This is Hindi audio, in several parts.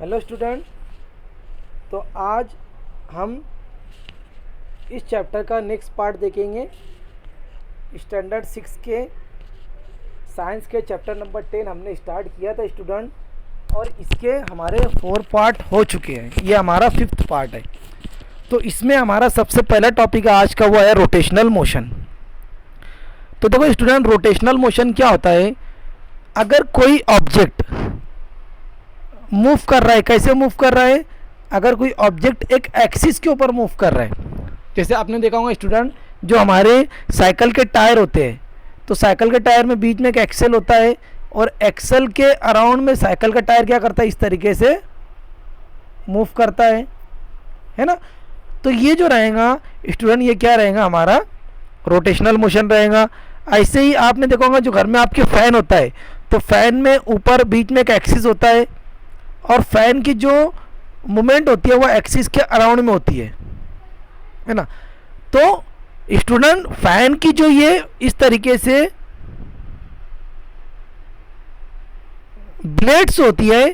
Hello student. तो आज हम इस चैप्टर का नेक्स्ट पार्ट देखेंगे। स्टैंडर्ड 6 के साइंस के चैप्टर नंबर 10 हमने स्टार्ट किया था स्टूडेंट, और इसके हमारे 4 पार्ट हो चुके हैं। ये हमारा 5th पार्ट है। तो इसमें हमारा सबसे पहला टॉपिक आज का वो है रोटेशनल मोशन। तो देखो स्टूडेंट, रोटेशनल मोशन क्या होता है? अगर कोई ऑब्जेक्ट मूव कर रहा है, कैसे मूव कर रहा है? अगर कोई ऑब्जेक्ट एक एक्सिस के ऊपर मूव कर रहा है, जैसे आपने देखा होगा स्टूडेंट, जो हमारे साइकिल के टायर होते हैं, तो साइकिल के टायर में बीच में एक एक्सेल होता है, और एक्सेल के अराउंड में साइकिल का टायर क्या करता है? इस तरीके से मूव करता है ना। तो ये जो रहेगा स्टूडेंट, ये क्या रहेगा? हमारा रोटेशनल मोशन रहेगा। ऐसे ही आपने देखा होगा जो घर में आपके फ़ैन होता है, तो फ़ैन में ऊपर बीच में एक एक्सिस होता है, और फैन की जो मूवमेंट होती है वो एक्सिस के अराउंड में होती है ना। तो स्टूडेंट, फैन की जो ये इस तरीके से ब्लेड्स होती है,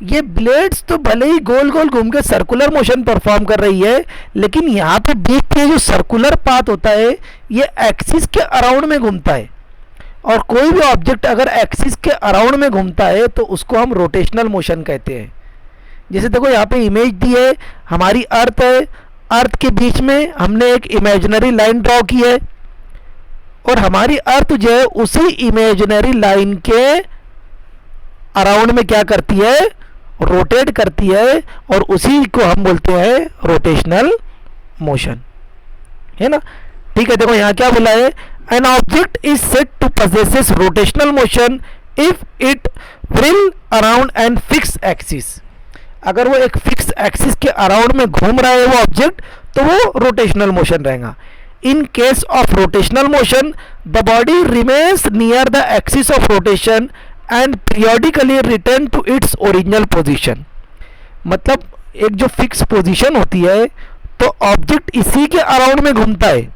ये ब्लेड्स तो भले ही गोल गोल घूम के सर्कुलर मोशन परफॉर्म कर रही है, लेकिन यहाँ पे बीच में जो सर्कुलर पाथ होता है ये एक्सिस के अराउंड में घूमता है। और कोई भी ऑब्जेक्ट अगर एक्सिस के अराउंड में घूमता है तो उसको हम रोटेशनल मोशन कहते हैं। जैसे देखो यहाँ पे इमेज दी है, हमारी अर्थ है, अर्थ के बीच में हमने एक इमेजिनरी लाइन ड्रॉ की है, और हमारी अर्थ जो है उसी इमेजिनरी लाइन के अराउंड में क्या करती है? रोटेट करती है, और उसी को हम बोलते हैं रोटेशनल मोशन, है ना। ठीक है, देखो यहाँ क्या बोला है? An object is said to possesses rotational motion if it whirl around an fixed axis. अगर वो एक फिक्स एक्सिस के अराउंड में घूम रहा है वो ऑब्जेक्ट, तो वो रोटेशनल मोशन रहेगा। In case of rotational motion the body remains near the axis of rotation and periodically return to its original position. मतलब एक जो फिक्स पोजीशन होती है, तो ऑब्जेक्ट इसी के अराउंड में घूमता है,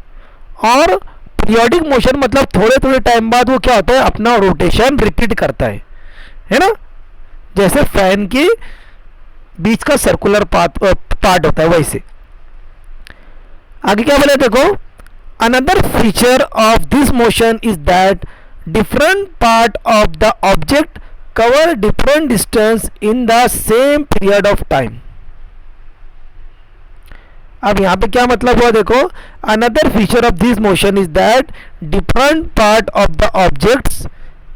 और पीरियोडिक मोशन मतलब थोड़े थोड़े टाइम बाद वो क्या होता है? अपना रोटेशन रिपीट करता है ना। जैसे फैन की बीच का सर्कुलर पार्ट होता है वैसे। आगे क्या बोले देखो, another feature of this motion is that different part of the object cover different distance in the same period of time. अब यहाँ पे क्या मतलब हुआ देखो, another feature of this motion is that different part of the objects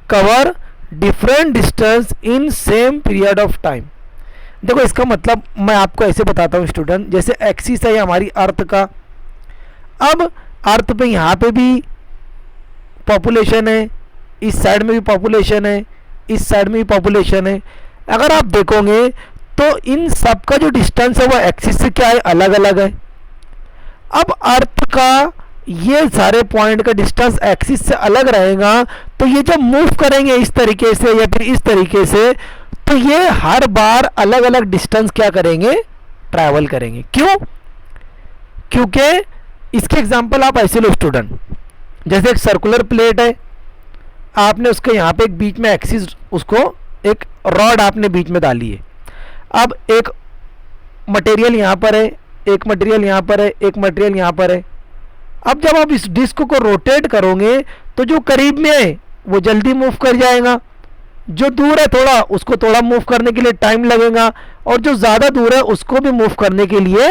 cover different distance in same period of time. देखो इसका मतलब मैं आपको ऐसे बताता हूँ स्टूडेंट, जैसे एक्सिस है हमारी अर्थ का। अब अर्थ पे यहाँ पे भी पॉपुलेशन है, इस साइड में भी पॉपुलेशन है, इस साइड में भी पॉपुलेशन है। अगर आप देखोगे तो इन सब का जो डिस्टेंस है वो एक्सिस से क्या है? अलग अलग है। अब अर्थ का ये सारे पॉइंट का डिस्टेंस एक्सिस से अलग रहेगा, तो ये जब मूव करेंगे इस तरीके से या फिर इस तरीके से, तो ये हर बार अलग अलग डिस्टेंस क्या करेंगे? ट्रैवल करेंगे। क्यों? क्योंकि इसके एग्जांपल आप ऐसे लो स्टूडेंट, जैसे एक सर्कुलर प्लेट है, आपने उसके यहाँ पे एक बीच में एक्सिस, उसको एक रॉड आपने बीच में डाली है। अब एक मटेरियल यहाँ पर है, एक मटेरियल यहाँ पर है, एक मटेरियल यहाँ पर है। अब जब आप इस डिस्क को रोटेट करोगे तो जो करीब में है वो जल्दी मूव कर जाएगा, जो दूर है थोड़ा, उसको थोड़ा मूव करने के लिए टाइम लगेगा, और जो ज़्यादा दूर है उसको भी मूव करने के लिए,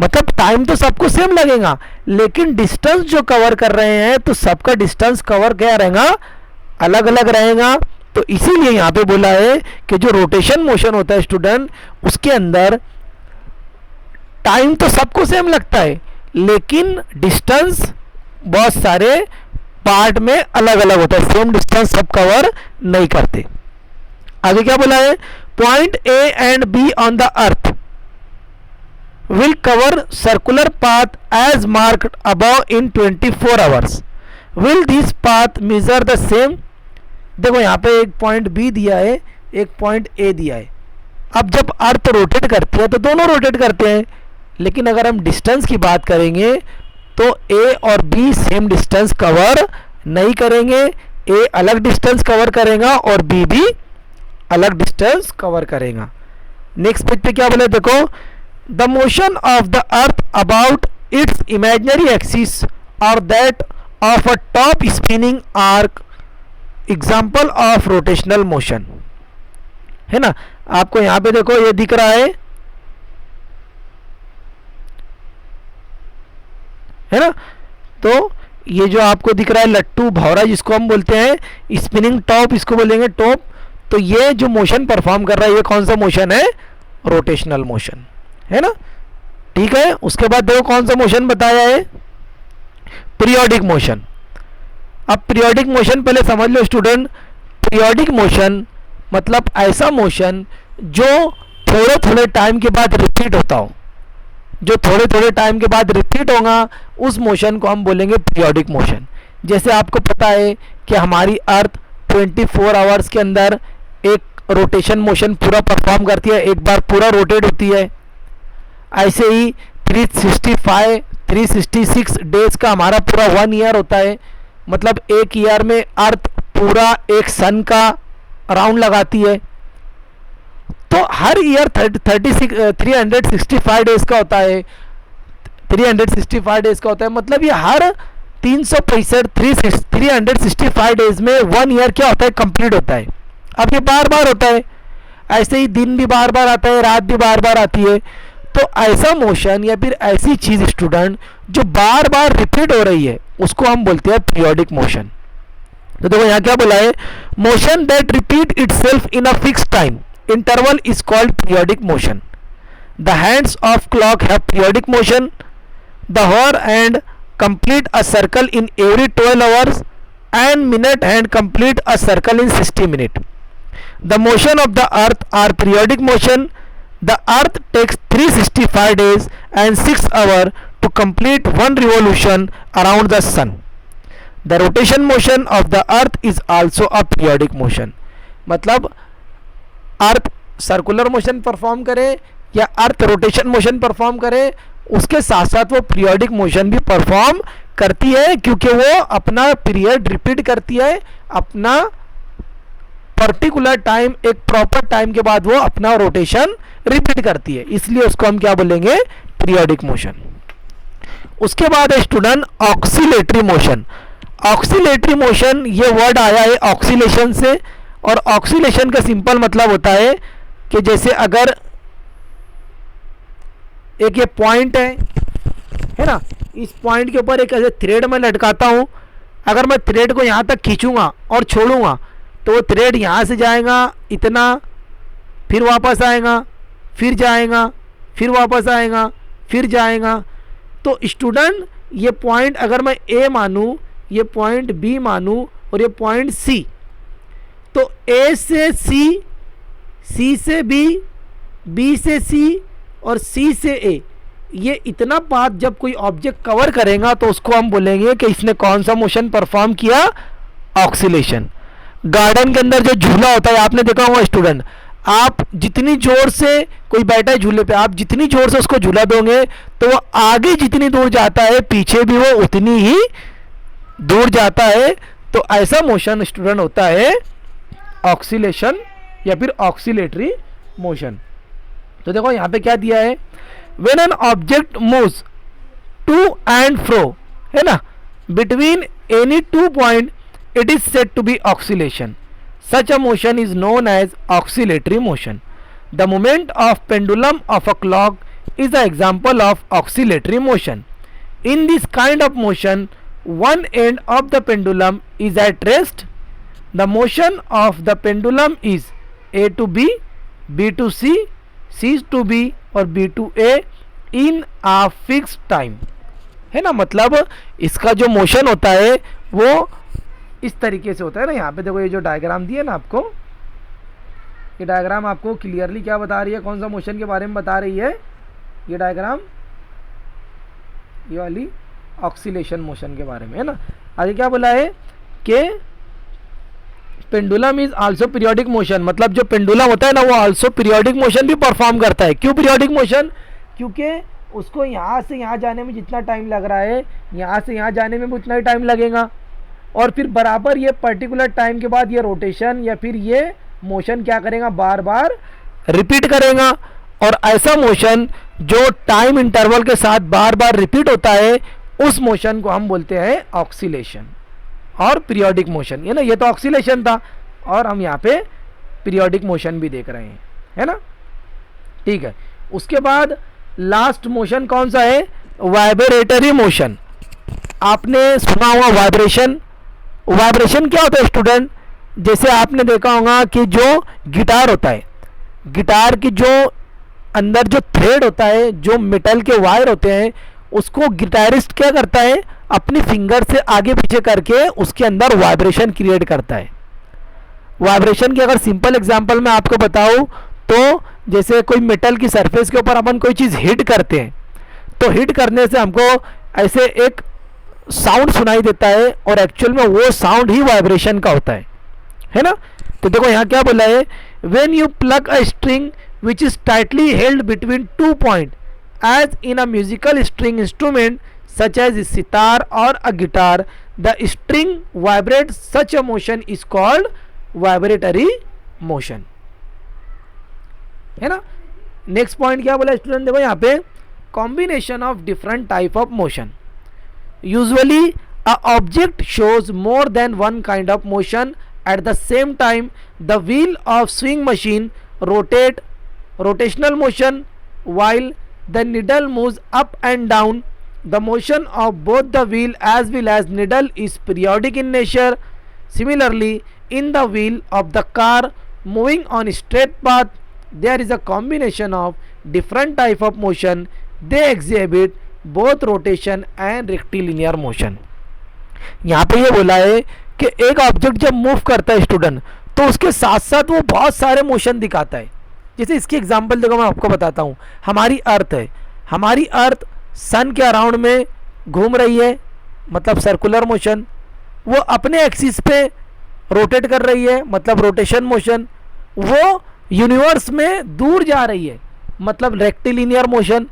मतलब टाइम तो सबको सेम लगेगा, लेकिन डिस्टेंस जो कवर कर रहे हैं तो सबका डिस्टेंस कवर क्या रहेगा? अलग अलग रहेगा। तो इसीलिए यहाँ पे बोला है कि जो रोटेशन मोशन होता है स्टूडेंट, उसके अंदर टाइम तो सबको सेम लगता है, लेकिन डिस्टेंस बहुत सारे पार्ट में अलग अलग होता है, सेम डिस्टेंस सब कवर नहीं करते। आगे क्या बोला है? Point A and B on the earth will cover circular path as marked above in 24 hours. Will this path measure the same? देखो यहाँ पे एक पॉइंट बी दिया है, एक पॉइंट ए दिया है। अब जब अर्थ रोटेट करती है तो दोनों रोटेट करते हैं, लेकिन अगर हम डिस्टेंस की बात करेंगे तो ए और बी सेम डिस्टेंस कवर नहीं करेंगे। ए अलग डिस्टेंस कवर करेगा और बी भी अलग डिस्टेंस कवर करेगा। नेक्स्ट पेज पे क्या बोले देखो, the motion of the earth about its imaginary axis और that of a top spinning are example of rotational motion, है ना। आपको यहां पे देखो ये दिख रहा है ना। तो ये जो आपको दिख रहा है लट्टू भौरा जिसको हम बोलते हैं, स्पिनिंग टॉप इसको बोलेंगे टॉप, तो ये जो मोशन परफॉर्म कर रहा है ये कौन सा मोशन है, रोटेशनल मोशन, है ना। ठीक है, उसके बाद देखो कौन सा मोशन बताया है, पीरियोडिक मोशन। अब पीरियोडिक मोशन पहले समझ लो स्टूडेंट, पीरियोडिक मोशन मतलब ऐसा मोशन जो थोड़े थोड़े टाइम के बाद रिपीट होता हो, जो थोड़े थोड़े टाइम के बाद रिपीट होगा उस मोशन को हम बोलेंगे पीरियोडिक मोशन। जैसे आपको पता है कि हमारी अर्थ 24 आवर्स के अंदर एक रोटेशन मोशन पूरा परफॉर्म करती है, एक बार पूरा रोटेट होती है। ऐसे ही 366 डेज का हमारा पूरा 1 ईयर होता है, मतलब एक ईयर में अर्थ पूरा एक सन का राउंड लगाती है। तो हर ईयर 365 डेज का होता है, 365 डेज का होता है, मतलब ये हर 365 डेज में 1 ईयर क्या होता है, कंप्लीट होता है। अब ये बार बार होता है, ऐसे ही दिन भी बार बार आता है, रात भी बार बार आती है। तो ऐसा मोशन या फिर ऐसी चीज स्टूडेंट जो बार बार रिपीट हो रही है उसको हम बोलते हैं पीरियोडिक मोशन। तो देखो यहाँ क्या बोला है, motion that repeat itself in a fix time interval is called periodic motion. The hands of clock have periodic motion. The hour hand complete a circle in every 12 hours and minute hand complete a circle in 60 minutes. The motion of the earth are periodic motion. The earth takes 365 days and 6 hours to complete one revolution around the sun. The rotation motion of the earth is also a periodic motion. मतलब अर्थ सर्कुलर मोशन परफॉर्म करे या अर्थ रोटेशन मोशन परफॉर्म करे, उसके साथ साथ वो पीरियोडिक मोशन भी परफॉर्म करती है, क्योंकि वो अपना पीरियड रिपीट करती है, अपना पर्टिकुलर टाइम एक प्रॉपर टाइम के बाद वो अपना रोटेशन रिपीट करती है, इसलिए उसको हम क्या बोलेंगे, पीरियोडिक मोशन। उसके बाद है student oscillatory motion. Oscillatory motion ये वर्ड आया है ऑक्सीलेशन से, और ऑक्सीलेशन का सिंपल मतलब होता है कि जैसे अगर एक ये पॉइंट है ना, इस पॉइंट के ऊपर एक ऐसे थ्रेड में लटकाता हूं, अगर मैं थ्रेड को यहां तक खींचूंगा और छोड़ूंगा तो वो थ्रेड यहां से जाएगा इतना, फिर वापस आएगा, फिर जाएगा, फिर वापस आएगा, फिर जाएगा। तो स्टूडेंट ये पॉइंट अगर मैं ए मानूं, ये पॉइंट बी मानूं और ये पॉइंट सी, तो ए से सी, सी से बी, बी से सी और सी से ए, ये इतना पाथ जब कोई ऑब्जेक्ट कवर करेगा तो उसको हम बोलेंगे कि इसने कौन सा मोशन परफॉर्म किया, ऑक्सीलेशन। गार्डन के अंदर जो झूला होता है आपने देखा होगा स्टूडेंट, आप जितनी जोर से, कोई बैठा है झूले पे, आप जितनी जोर से उसको झूला दोगे तो वो आगे जितनी दूर जाता है पीछे भी वो उतनी ही दूर जाता है। तो ऐसा मोशन स्टूडेंट होता है ऑक्सीलेशन या फिर ऑक्सीलेटरी मोशन। तो देखो यहां पे क्या दिया है, when an object moves to and fro, है ना, between any 2 point, it is said to be oscillation. Such a motion is known as oscillatory motion. The movement of pendulum of a clock is a example of oscillatory motion. In this kind of motion, one end of the pendulum is at rest. The motion of the pendulum is A to B, B to C, C to B और B to A in a fixed time, है ना। मतलब इसका जो मोशन होता है वो इस तरीके से होता है ना। यहाँ पे देखो ये जो डायग्राम दिया ना आपको, ये डायग्राम आपको क्लियरली क्या बता रही है, कौन सा मोशन के बारे में बता रही है ये डायग्राम, ये वाली ऑक्सीलेशन मोशन के बारे में, है ना। आगे क्या बोला है कि pendulum is also periodic motion, मतलब जो पेंडुलम होता है ना वो आल्सो पीरियोडिक मोशन भी परफॉर्म करता है। क्यों पीरियोडिक मोशन, क्योंकि उसको यहाँ से यहाँ जाने में जितना टाइम लग रहा है यहाँ से यहाँ जाने में भी उतना ही टाइम लगेगा, और फिर बराबर ये पर्टिकुलर टाइम के बाद ये रोटेशन या फिर ये मोशन क्या करेगा, बार बार रिपीट करेगा, और ऐसा मोशन जो टाइम इंटरवल के साथ बार बार रिपीट होता है उस मोशन को हम बोलते हैं ऑक्सीलेशन और पीरियोडिक मोशन। ये ना, ये तो ऑक्सीलेशन था और हम यहाँ पे पीरियोडिक मोशन भी देख रहे हैं, है ना। ठीक है, उसके बाद लास्ट मोशन कौन सा है? Vibratory motion. आपने सुना होगा वाइब्रेशन। वाइब्रेशन क्या होता है स्टूडेंट? जैसे आपने देखा होगा कि जो गिटार होता है, गिटार की जो अंदर जो थ्रेड होता है, जो मेटल के वायर होते हैं, उसको गिटारिस्ट क्या करता है? अपनी फिंगर से आगे पीछे करके उसके अंदर वाइब्रेशन क्रिएट करता है। वाइब्रेशन की अगर सिंपल एग्जांपल मैं आपको बताऊं तो जैसे कोई मेटल की सरफेस के ऊपर अपन कोई चीज़ हिट करते हैं, तो हिट करने से हमको ऐसे एक साउंड सुनाई देता है और एक्चुअल में वो साउंड ही वाइब्रेशन का होता है ना। तो देखो यहाँ क्या बोला है, when you pluck a string which is tightly held between 2 point as in a musical string instrument such as sitar और a guitar, the string vibrate, such a motion is called vibratory motion, है ना। नेक्स्ट पॉइंट क्या बोला स्टूडेंट? देखो यहाँ पे combination of different type of motion. Usually a object shows more than one kind of motion at the same time. The wheel of swing machine rotate rotational motion while the needle moves up and down. The motion of both the wheel as well as needle is periodic in nature. Similarly, in the wheel of the car moving on a straight path, there is a combination of different type of motion. They exhibit both rotation and rectilinear motion. यहाँ पे ये बोला है कि एक ऑब्जेक्ट जब मूव करता है स्टूडेंट, तो उसके साथ साथ वो बहुत सारे मोशन दिखाता है। जैसे इसकी एग्जांपल देखो, मैं आपको बताता हूँ। हमारी अर्थ है, हमारी अर्थ सन के अराउंड में घूम रही है, मतलब सर्कुलर मोशन। वो अपने एक्सिस पे रोटेट कर रही है, मतलब रोटेशन मोशन। वो यूनिवर्स में दूर जा रही है, मतलब रेक्टिलिनियर मोशन।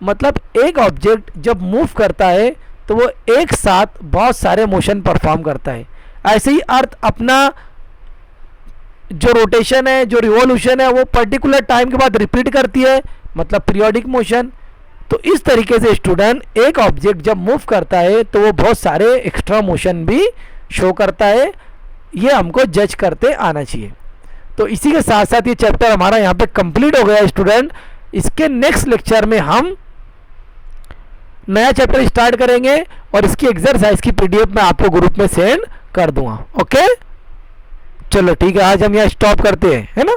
मतलब एक ऑब्जेक्ट जब मूव करता है तो वो एक साथ बहुत सारे मोशन परफॉर्म करता है। ऐसे ही अर्थ अपना जो रोटेशन है, जो रिवॉल्यूशन है, वो पर्टिकुलर टाइम के बाद रिपीट करती है, मतलब पीरियोडिक मोशन। तो इस तरीके से स्टूडेंट एक ऑब्जेक्ट जब मूव करता है तो वो बहुत सारे एक्स्ट्रा मोशन भी शो करता है। ये हमको जज करते आना चाहिए। तो इसी के साथ साथ ये चैप्टर हमारा यहाँ पे कंप्लीट हो गया स्टूडेंट। इसके नेक्स्ट लेक्चर में हम नया चैप्टर स्टार्ट करेंगे और इसकी एक्सरसाइज की पीडीएफ मैं आपको ग्रुप में सेंड कर दूंगा। ओके, चलो ठीक है, आज हम यहाँ स्टॉप करते हैं, है ना।